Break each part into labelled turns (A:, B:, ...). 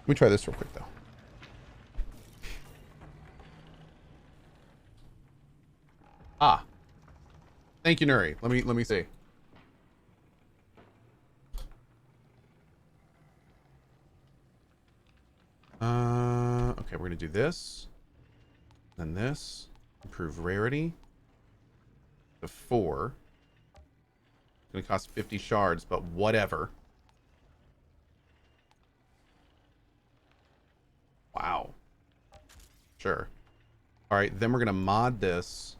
A: Let me try this real quick though. Ah. Thank you, Nuri. Let me see. Okay, we're gonna do this. Then this. Improve rarity. To 4. It's gonna cost 50 shards, but whatever. Wow. Sure. Alright, then we're gonna mod this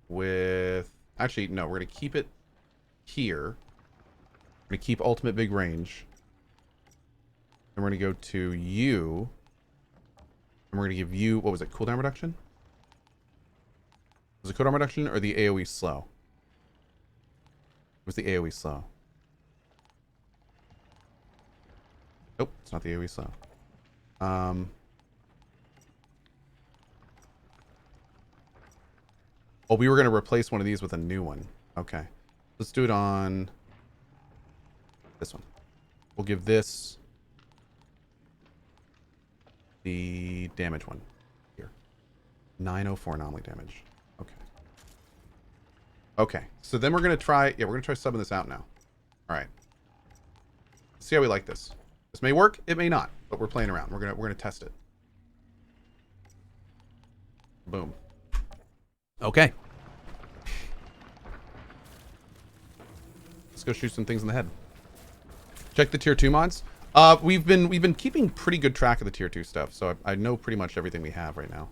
A: with... Actually, no, we're gonna keep it here. We're gonna keep ultimate big range. Then we're gonna go to you. And we're gonna give you... What was it? Cooldown reduction? Was it cooldown reduction or the AoE slow? It was the AoE slow. Nope, it's not the AoE slow. Oh, we were going to replace one of these with a new one. Okay. Let's do it on this one. We'll give this the damage one. Here. 904 anomaly damage. Okay. Okay. So then we're going to try... Yeah, we're going to try subbing this out now. All right. Let's see how we like this. This may work. It may not. But we're playing around. We're gonna test it. Boom. Okay. Let's go shoot some things in the head. Check the tier 2 mods. We've been keeping pretty good track of the tier 2 stuff, so I know pretty much everything we have right now.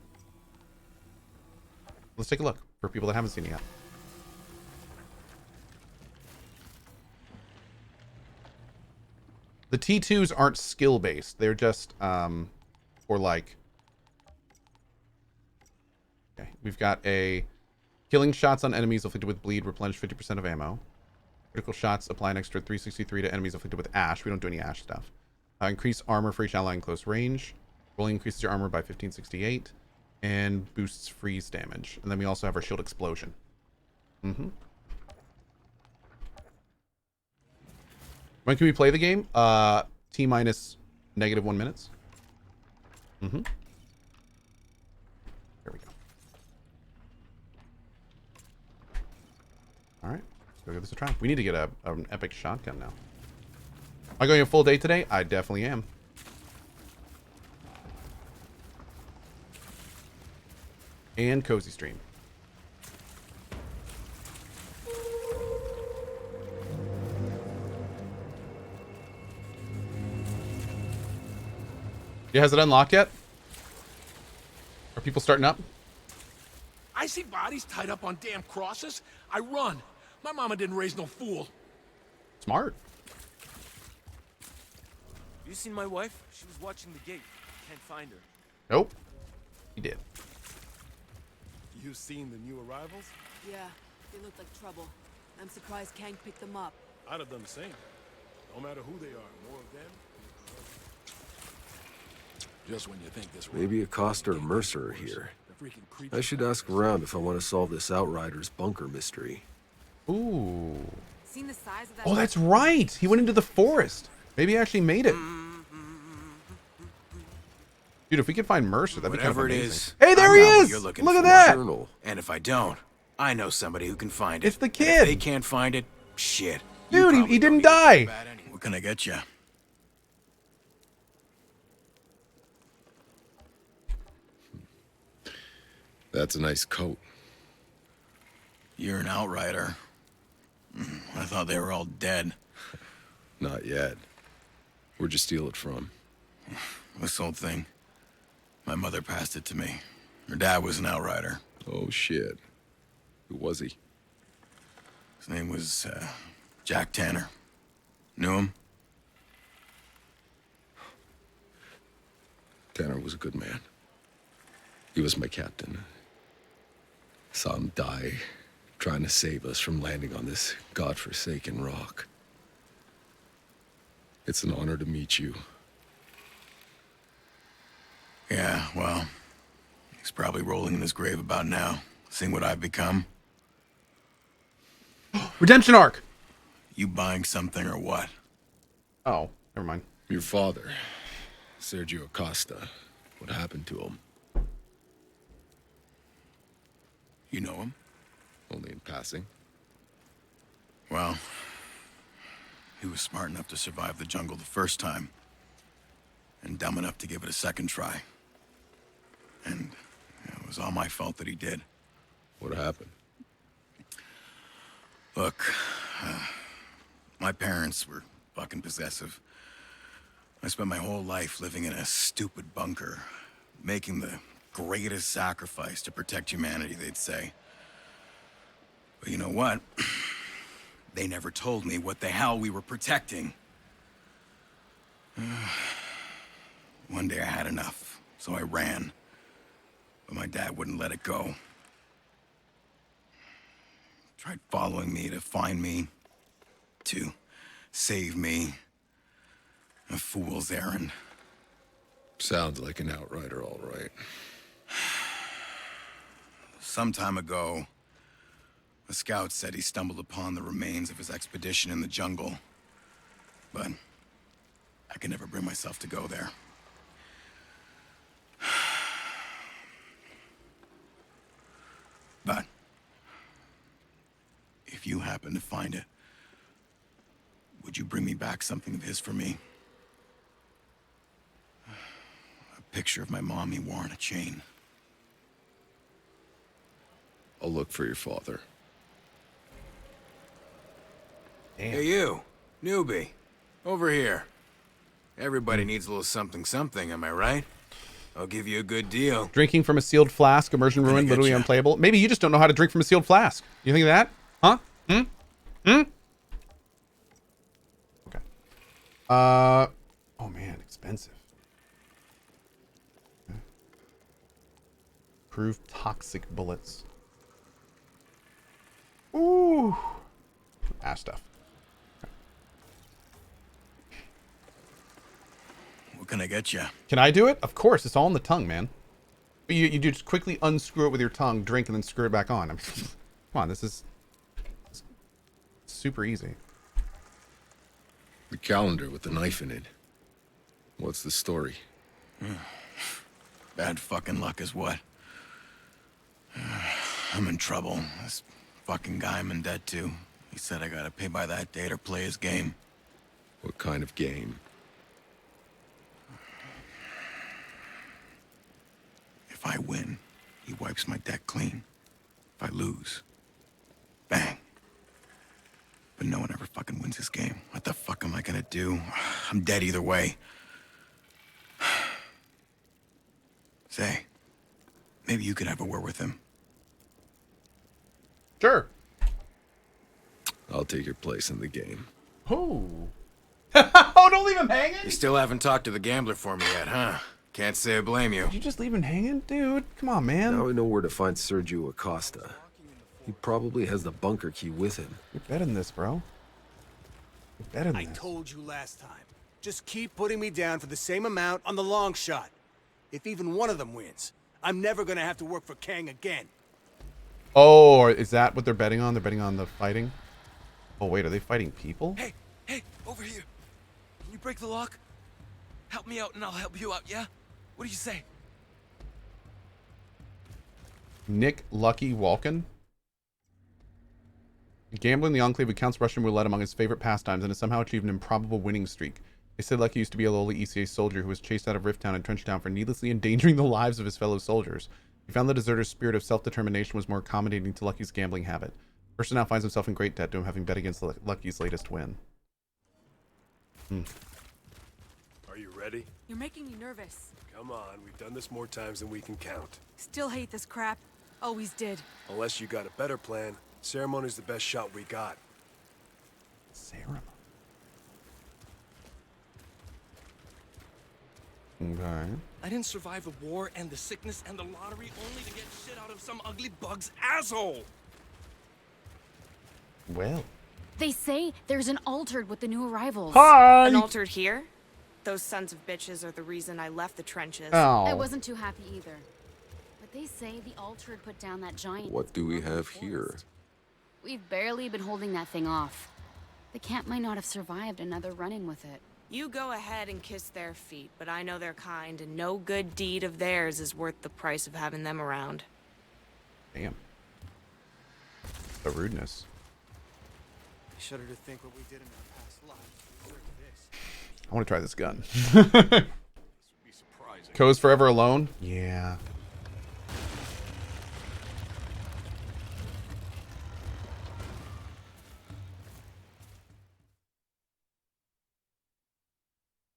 A: Let's take a look for people that haven't seen it yet. The T2s aren't skill based. They're just or like... Okay, we've got a killing shots on enemies afflicted with bleed, replenish 50% of ammo. Critical shots apply an extra 363 to enemies afflicted with ash. We don't do any ash stuff. Increase armor for each ally in close range. Rolling increases your armor by 1568 and boosts freeze damage. And then we also have our shield explosion. When can we play the game? T minus -1 minutes. There we go. All right, let's go give this a try. We need to get an epic shotgun now. Am I going a full day today? I definitely am. And cozy stream. Yeah, has it unlocked yet? Are people starting up?
B: I see bodies tied up on damn crosses. I run. My mama didn't raise no fool.
A: Smart.
C: You seen my wife? She was watching the gate. Can't find her.
A: Nope. He did.
D: You seen the new arrivals?
E: Yeah, they look like trouble. I'm surprised Kang picked them up.
D: I'd have done the same. No matter who they are, more of them.
B: Just when you think this
F: Maybe Acosta or Mercer are here. I should ask around if I want to solve this Outriders bunker mystery.
A: Ooh.
E: Seen the size of that?
A: Oh, that's right. He went into the forest. Maybe he actually made it. Dude, if we could find Mercer, that'd be kind of
G: Whatever it
A: amazing.
G: is,
A: Hey, there
G: I'm
A: he
G: not what
A: is.
G: you're looking
A: Look at
G: for.
A: that.
F: Journal.
G: And if I don't, I know somebody who can find it.
A: It's the
G: And
A: kid.
G: if they can't find it, shit.
A: Dude, he didn't die.
B: What can I get you?
F: That's a nice coat.
B: You're an outrider. I thought they were all dead.
F: Not yet. Where'd you steal it from?
B: This old thing. My mother passed it to me. Her dad was an outrider.
F: Oh, shit. Who was he?
B: His name was, Jack Tanner. Knew him?
F: Tanner was a good man. He was my captain. Saw him die, trying to save us from landing on this godforsaken rock. It's an honor to meet you.
B: Yeah, well, he's probably rolling in his grave about now, seeing what I've become.
A: Redemption arc.
B: You buying something or what?
A: Oh, never mind.
F: Your father, Sergio Acosta. What happened to him?
H: You know him?
F: Only in passing.
H: Well, he was smart enough to survive the jungle the first time, and dumb enough to give it a second try. And it was all my fault that he did.
F: What happened?
H: Look, my parents were fucking possessive. I spent my whole life living in a stupid bunker, making the greatest sacrifice to protect humanity, they'd say. But you know what? They never told me what the hell we were protecting. One day I had enough, so I ran. But my dad wouldn't let it go. Tried following me to find me, to save me. A fool's errand.
F: Sounds like an outrider, all right.
H: Some time ago, a scout said he stumbled upon the remains of his expedition in the jungle. But I could never bring myself to go there. But if you happen to find it, would you bring me back something of his for me? A picture of my mom he wore on a chain.
F: I'll look for your father.
A: Damn.
G: Hey, you. Newbie. Over here. Everybody needs a little something, am I right? I'll give you a good deal.
A: Drinking from a sealed flask, immersion
H: Gonna
A: ruined,
H: get
A: literally
H: ya.
A: unplayable. Maybe you just don't know how to drink from a sealed flask. You think of that? Huh? Okay. Oh man, expensive. Okay. Proof toxic bullets. Ooh. Ash stuff.
H: What can I get you?
A: Can I do it? Of course, it's all in the tongue, man. But you just quickly unscrew it with your tongue, drink, and then screw it back on. I mean, come on, this is super easy.
F: The calendar with the knife in it. What's the story?
H: Bad fucking luck is what? I'm in trouble. This fucking guy I'm in debt to. He said I gotta pay by that date or play his game.
F: What kind of game?
H: If I win, he wipes my debt clean. If I lose, bang. But no one ever fucking wins this game. What the fuck am I gonna do? I'm dead either way. Say, maybe you could have a word with him.
A: Sure.
F: I'll take your place in the game.
A: Oh. Oh, don't leave him hanging.
G: You still haven't talked to the gambler for me yet, huh? Can't say I blame you.
A: Did you just leave him hanging? Dude, come on, man.
I: Now I know where to find Sergio Acosta. He probably has the bunker key with him.
A: You're betting this, bro. You're betting
J: I
A: this.
J: told you last time. Just keep putting me down for the same amount on the long shot. If even one of them wins, I'm never gonna have to work for Kang again.
A: Oh, or is that what they're betting on? They're betting on the fighting? Oh, wait, are they fighting people?
C: Hey, over here. Can you break the lock? Help me out and I'll help you out, yeah? What do you say?
A: Nick Lucky Walken. Gambling the Enclave counts Russian roulette among his favorite pastimes and has somehow achieved an improbable winning streak. They said Lucky used to be a lowly ECA soldier who was chased out of Rift Town and Trench Town for needlessly endangering the lives of his fellow soldiers. He found the deserter's spirit of self-determination was more accommodating to Lucky's gambling habit. The person now finds himself in great debt to him, having bet against Lucky's latest win.
D: Are you ready?
E: You're making me nervous.
D: Come on, we've done this more times than we can count.
E: Still hate this crap. Always did.
D: Unless you got a better plan, ceremony's the best shot we got.
A: Ceremony. Okay.
C: I didn't survive the war and the sickness and the lottery only to get shit out of some ugly bug's asshole.
A: Well.
K: They say there's an altered with the new arrivals.
A: Hi!
L: An altered here? Those sons of bitches are the reason I left the trenches.
A: Oh.
K: I wasn't too happy either. But they say the altered put down that giant.
I: What do we
K: in the
I: have
K: forest.
I: here?
K: We've barely been holding that thing off. The camp might not have survived another run-in with it.
L: You go ahead and kiss their feet, but I know they're kind, and no good deed of theirs is worth the price of having them around.
A: Damn. The rudeness.
J: I shudder to think what we did in our past lives to deserve this.
A: I want to try this gun. Cohh's forever alone? Yeah.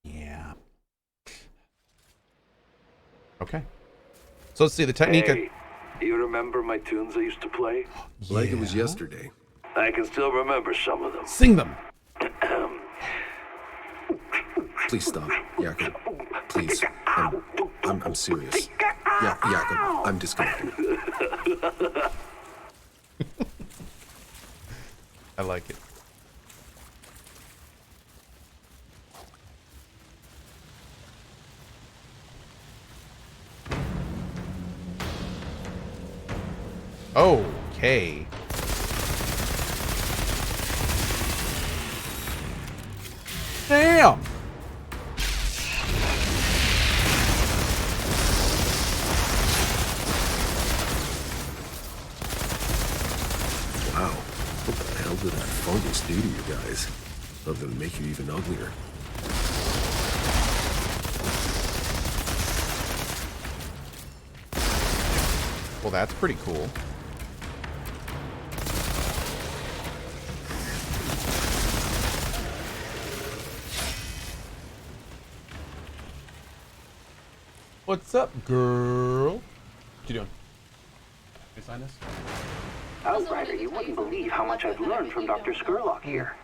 A: Yeah. Okay. So let's see the technique.
M: Hey, you remember my tunes I used to play?
I: Like it was yesterday.
M: I can still remember some of them.
A: Sing them.
I: Please stop, Jakob. Please. I'm serious. Yeah, Jakob, I'm disconnecting.
A: I like it. Okay. Damn.
I: Wow. What the hell did that fungus do to you guys? Other than make you even uglier.
A: Well, that's pretty cool. What's up, girl? What you doing? You sign this?
M: Outrider, you wouldn't believe how much I've learned from Dr. Skurlock here.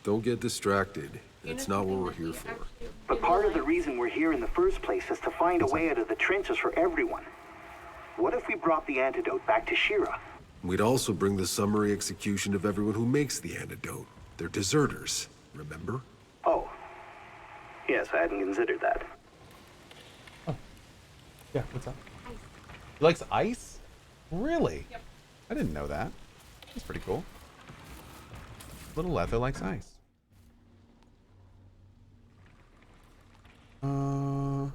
I: Don't get distracted. That's not what we're here for.
M: But part of the reason we're here in the first place is to find a way out of the trenches for everyone. What if we brought the antidote back to Shira?
I: We'd also bring the summary execution of everyone who makes the antidote. They're deserters, remember?
M: Oh. Yes, I hadn't considered that.
A: Yeah, what's up? Ice. He likes ice? Really? Yep. I didn't know that. That's pretty cool. Little Letho likes ice. Oh.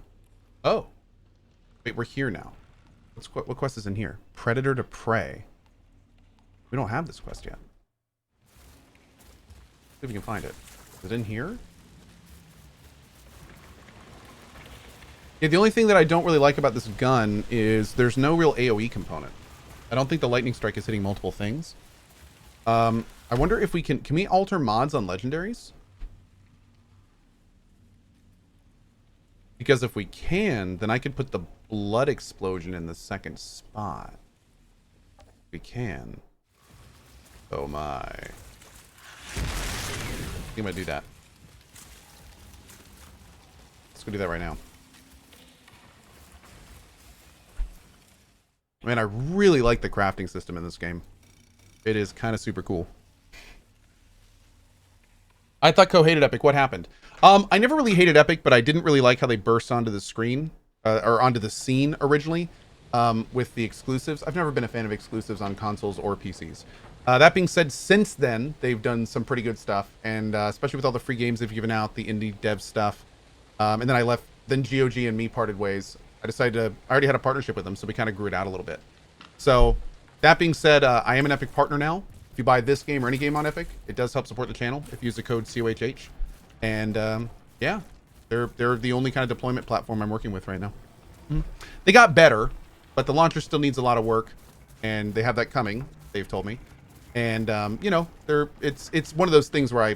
A: Wait, we're here now. What quest is in here? Predator to prey. We don't have this quest yet. See if we can find it. Is it in here? Yeah, the only thing that I don't really like about this gun is there's no real AoE component. I don't think the lightning strike is hitting multiple things. I wonder if we can we alter mods on legendaries? Because if we can, then I could put the blood explosion in the second spot. We can. Oh my. I think I'm gonna do that. Let's go do that right now. Man, I really like the crafting system in this game. It is kind of super cool. I thought Cohh hated Epic. What happened? I never really hated Epic, but I didn't really like how they burst onto the screen, or onto the scene originally, with the exclusives. I've never been a fan of exclusives on consoles or PCs. That being said, since then, they've done some pretty good stuff, and especially with all the free games they've given out, the indie dev stuff. And then I left, then GOG and me parted ways. I decided to, I already had a partnership with them, so we kind of grew it out a little bit. So, that being said, I am an Epic partner now. If you buy this game or any game on Epic, it does help support the channel if you use the code COHH. And yeah, they're the only kind of deployment platform I'm working with right now. They got better, but the launcher still needs a lot of work, and they have that coming, they've told me. And you know, it's one of those things where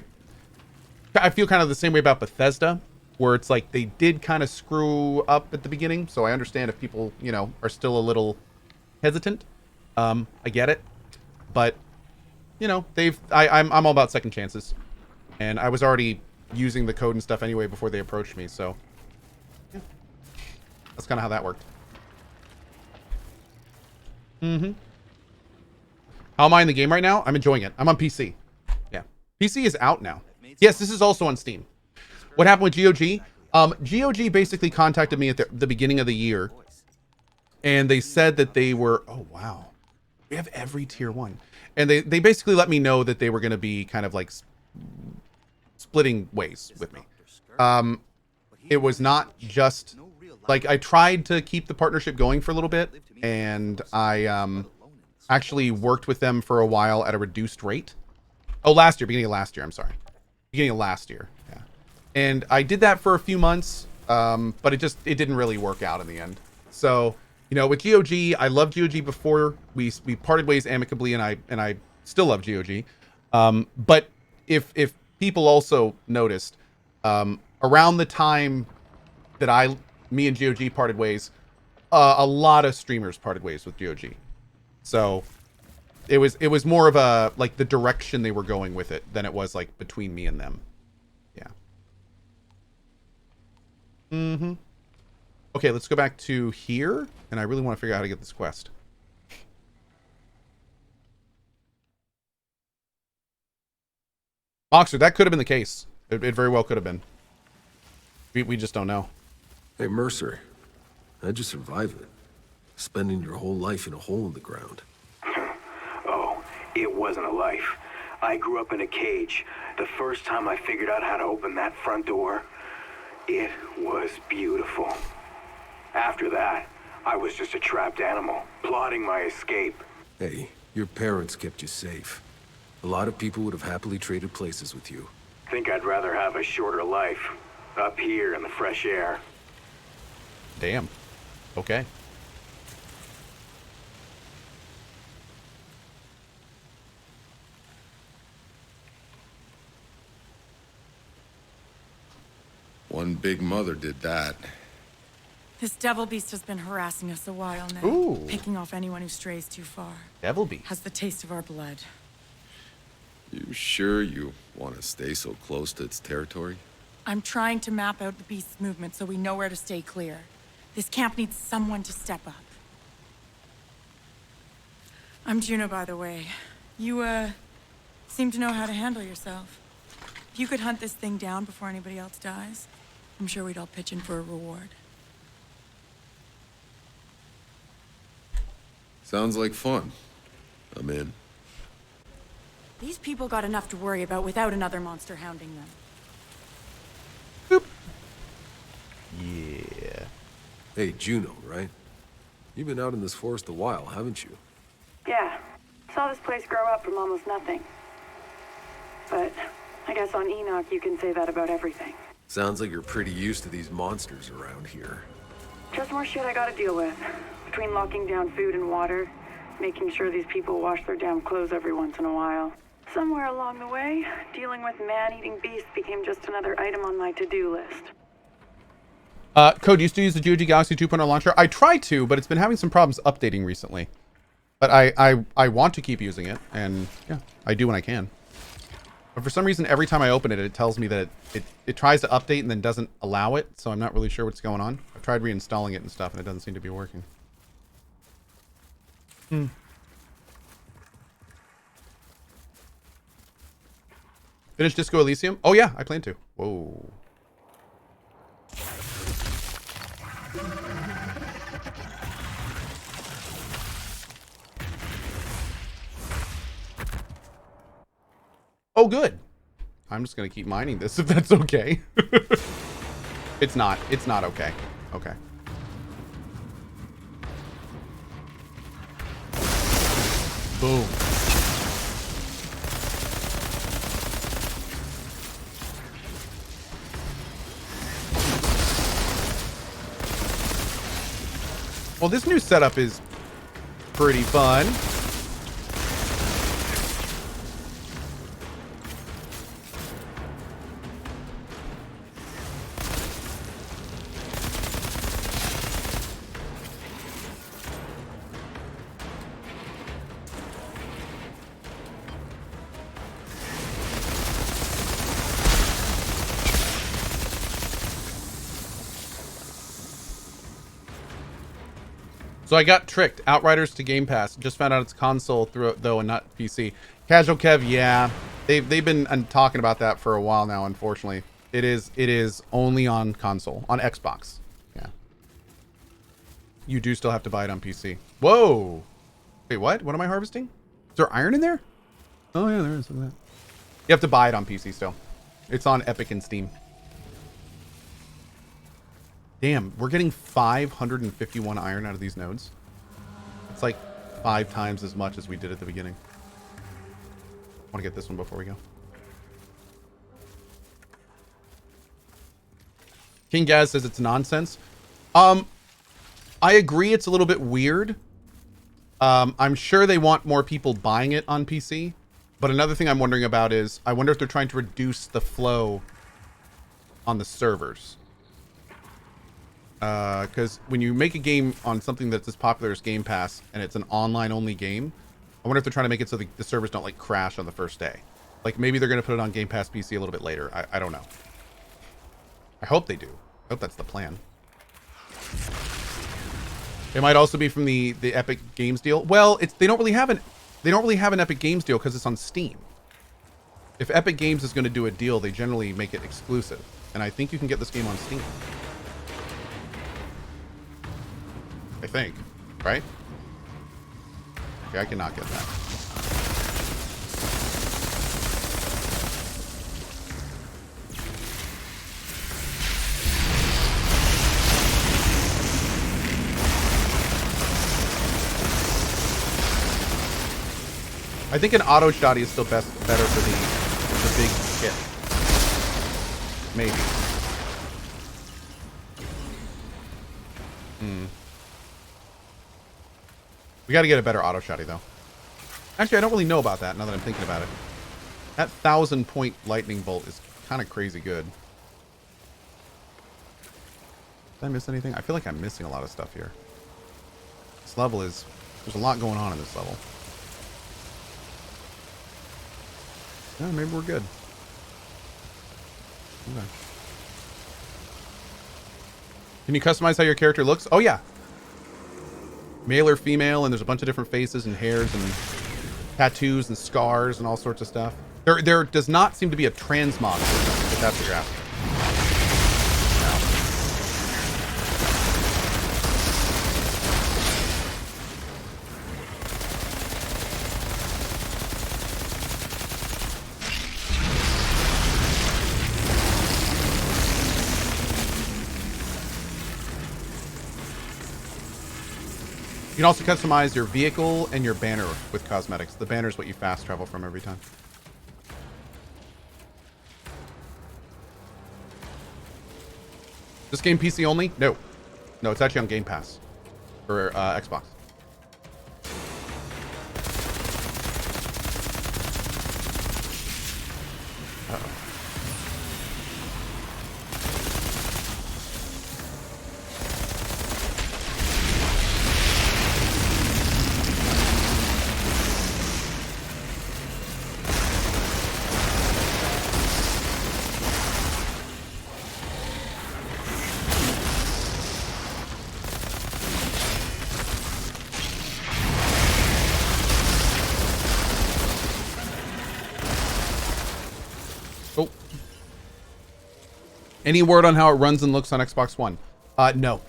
A: I feel kind of the same way about Bethesda, where it's like they did kind of screw up at the beginning, so I understand if people, you know, are still a little hesitant. I get it, but you know, I'm all about second chances, and I was already using the code and stuff anyway before they approached me, so yeah. That's kind of how that worked. How am I in the game right now? I'm enjoying it. I'm on PC. Yeah, PC is out now. Yes, this is also on Steam. What happened with GOG? GOG basically contacted me at the beginning of the year, and they said that they were, oh wow, we have every tier 1, and they basically let me know that they were going to be kind of like splitting ways with me. it was not just like I tried to keep the partnership going for a little bit, and I actually worked with them for a while at a reduced rate. Oh, beginning of last year. I'm sorry, beginning of last year. Yeah, and I did that for a few months, but it didn't really work out in the end. So, you know, with GOG, I loved GOG before we parted ways amicably, and I still love GOG. But if people also noticed, around the time that me and GOG parted ways, a lot of streamers parted ways with GOG. So it was more of a like the direction they were going with it than it was like between me and them. Yeah. Mm-hmm. Okay, let's go back to here, and I really want to figure out how to get this quest. Oxford, that could have been the case. It very well could have been. We just don't know.
I: Hey, Mercer. How'd you survive it? Spending your whole life in a hole in the ground.
M: Oh, it wasn't a life. I grew up in a cage. The first time I figured out how to open that front door, it was beautiful. After that, I was just a trapped animal, plotting my escape.
I: Hey, your parents kept you safe. A lot of people would have happily traded places with you.
M: Think I'd rather have a shorter life, up here in the fresh air.
A: Damn. Okay.
F: One big mother did that.
N: This devil beast has been harassing us a while now.
A: Ooh.
N: Picking off anyone who strays too far.
A: Devil beast.
N: Has the taste of our blood.
F: You sure you want to stay so close to its territory?
N: I'm trying to map out the beast's movement so we know where to stay clear. This camp needs someone to step up. I'm Juno, by the way. You, seem to know how to handle yourself. If you could hunt this thing down before anybody else dies, I'm sure we'd all pitch in for a reward.
F: Sounds like fun. I'm in.
N: These people got enough to worry about without another monster hounding them.
A: Boop. Yeah.
I: Hey, Juno, right? You've been out in this forest a while, haven't you?
O: Yeah. Saw this place grow up from almost nothing. But I guess on Enoch you can say that about everything.
I: Sounds like you're pretty used to these monsters around here.
O: Just more shit I gotta deal with. Between locking down food and water, making sure these people wash their damn clothes every once in a while. Somewhere along the way, dealing with man-eating beasts became just another item on my to-do list.
A: Cohh, do you still use the GOG Galaxy 2.0 launcher? I try to, but it's been having some problems updating recently. But I want to keep using it, and yeah, I do when I can. But for some reason, every time I open it, it tells me that it tries to update and then doesn't allow it, so I'm not really sure what's going on. I've tried reinstalling it and stuff, and it doesn't seem to be working. Finish Disco Elysium? Oh yeah, I plan to. Whoa. Oh, good. I'm just gonna keep mining this if that's okay. It's not. It's not okay. Okay. Boom. Well, this new setup is pretty fun. So I got tricked. Outriders to Game Pass. Just found out it's console though and not PC. Casual Kev, yeah. They've been talking about that for a while now, unfortunately. It is only on console. On Xbox. Yeah. You do still have to buy it on PC. Whoa! Wait, what? What am I harvesting? Is there iron in there? Oh yeah, there is. Look at that. You have to buy it on PC still. It's on Epic and Steam. Damn, we're getting 551 iron out of these nodes. It's like 5 times as much as we did at the beginning. I want to get this one before we go. King Gaz says it's nonsense. I agree it's a little bit weird. I'm sure they want more people buying it on PC. But another thing I'm wondering about is, I wonder if they're trying to reduce the flow on the servers. Because when you make a game on something that's as popular as Game Pass, and it's an online-only game, I wonder if they're trying to make it so the servers don't, like, crash on the first day. Like, maybe they're going to put it on Game Pass PC a little bit later. I don't know. I hope they do. I hope that's the plan. It might also be from the Epic Games deal. Well, they don't really have an Epic Games deal because it's on Steam. If Epic Games is going to do a deal, they generally make it exclusive. And I think you can get this game on Steam. I think, right? Okay, I cannot get that. I think an auto shotty is still better for the big hit. Maybe. We got to get a better auto shotty though. Actually, I don't really know about that now that I'm thinking about it. That 1,000-point lightning bolt is kind of crazy good. Did I miss anything? I feel like I'm missing a lot of stuff here. This level is... There's a lot going on in this level. Yeah, maybe we're good. Okay. Can you customize how your character looks? Oh, yeah. Male or female, and there's a bunch of different faces and hairs and tattoos and scars and all sorts of stuff. There does not seem to be a transmog, if that's what you're asking. You can also customize your vehicle and your banner with cosmetics. The banner is what you fast travel from every time. This game PC only? No. No, it's actually on Game Pass. For Xbox. Uh-oh. Any word on how it runs and looks on Xbox One? No.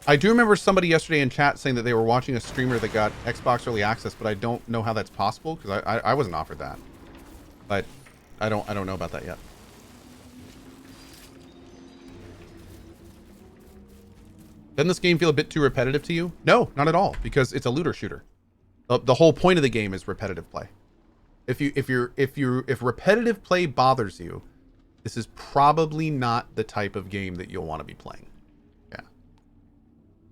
A: I do remember somebody yesterday in chat saying that they were watching a streamer that got Xbox Early Access, but I don't know how that's possible because I wasn't offered that. But I don't know about that yet. Doesn't this game feel a bit too repetitive to you? No, not at all, because it's a looter shooter. The whole point of the game is repetitive play. If repetitive play bothers you, this is probably not the type of game that you'll want to be playing. Yeah.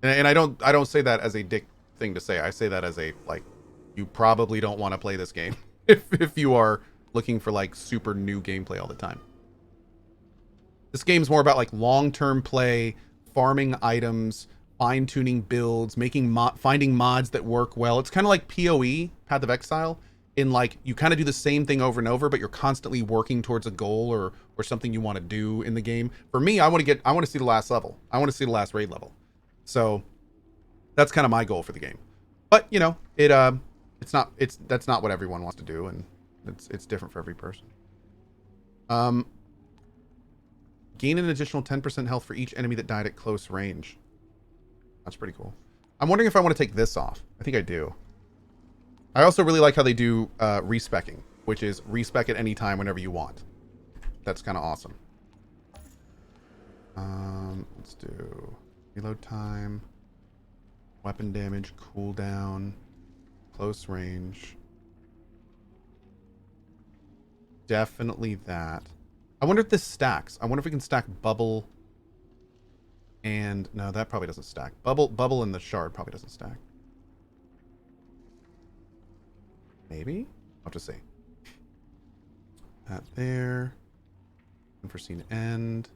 A: And I don't say that as a dick thing to say. I say that as a, like, you probably don't want to play this game if you are looking for, like, super new gameplay all the time. This game's more about, like, long-term play, farming items, fine-tuning builds, finding mods that work well. It's kind of like PoE, Path of Exile, in, like, you kind of do the same thing over and over, but you're constantly working towards a goal or something you want to do in the game. For me, I want to see the last level. I want to see the last raid level. So that's kind of my goal for the game. But, you know, that's not what everyone wants to do, and it's different for every person. Gain an additional 10% health for each enemy that died at close range. That's pretty cool. I'm wondering if I want to take this off. I think I do. I also really like how they do respecking, which is respec at any time whenever you want. That's kind of awesome. Let's do reload time, weapon damage, cooldown, close range. Definitely that. I wonder if this stacks. I wonder if we can stack bubble and no, that probably doesn't stack. Bubble and the shard probably doesn't stack. Maybe? I'll have to see. That there. Unforeseen end.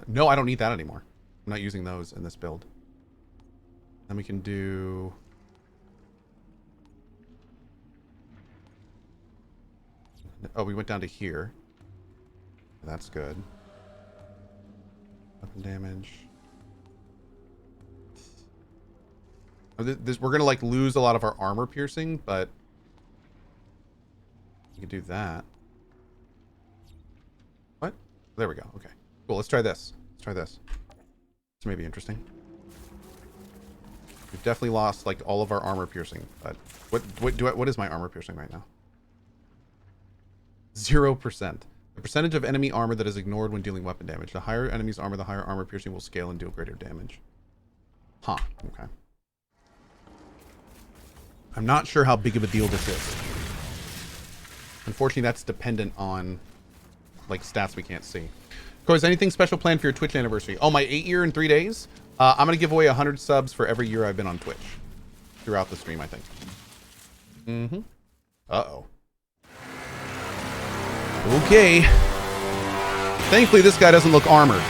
A: No, I don't need that anymore. I'm not using those in this build. Then we can do... Oh, we went down to here. That's good. Weapon damage. We're gonna like lose a lot of our armor piercing, but we can do that. What? There we go. Okay. Cool. Let's try this. Let's try this. This may be interesting. We've definitely lost like all of our armor piercing, but what is my armor piercing right now? 0%. The percentage of enemy armor that is ignored when dealing weapon damage. The higher enemy's armor, the higher armor piercing will scale and deal greater damage. Huh. Okay. I'm not sure how big of a deal this is. Unfortunately, that's dependent on like stats we can't see. Of course, anything special planned for your Twitch anniversary? Oh, my 8-year in 3 days? I'm going to give away 100 subs for every year I've been on Twitch. Throughout the stream, I think. Mm-hmm. Uh-oh. Okay. Thankfully, this guy doesn't look armored.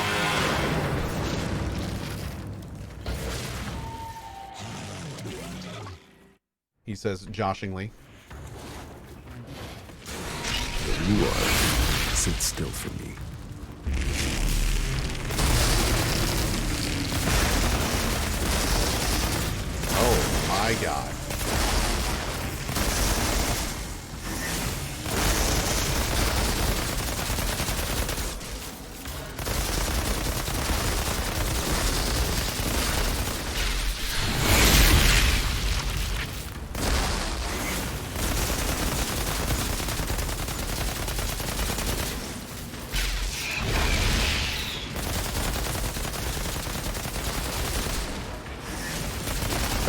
A: He says joshingly.
I: There you are. Sit still for me.
A: Oh my god.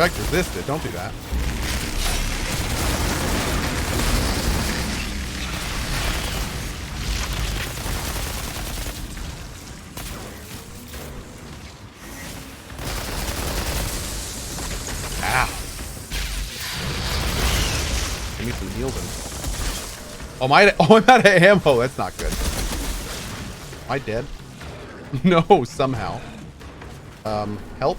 A: Effect resisted. Don't do that. Ow. Give me some heals in. I'm out of ammo. That's not good. Am I dead? No, somehow. Help.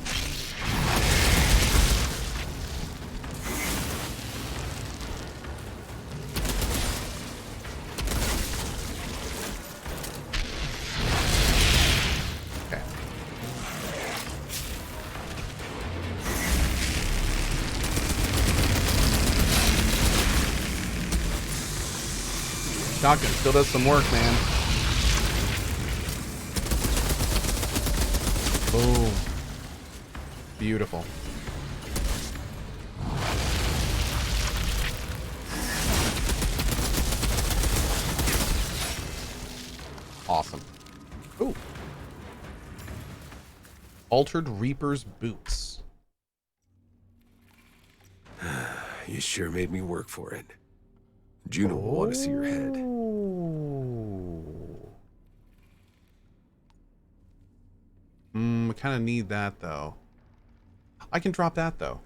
A: Shotgun still does some work, man. Boom. Beautiful. Awesome. Ooh. Altered Reaper's Boots.
I: You sure made me work for it. Juno will want to see your head.
A: I kind of need that, though. I can drop that, though.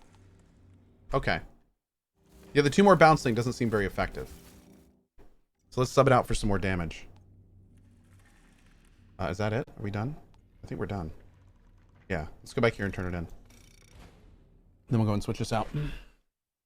A: Okay. Yeah, the 2 more bounce thing doesn't seem very effective. So let's sub it out for some more damage. Is that it? Are we done? I think we're done. Yeah, let's go back here and turn it in. Then we'll go and switch this out.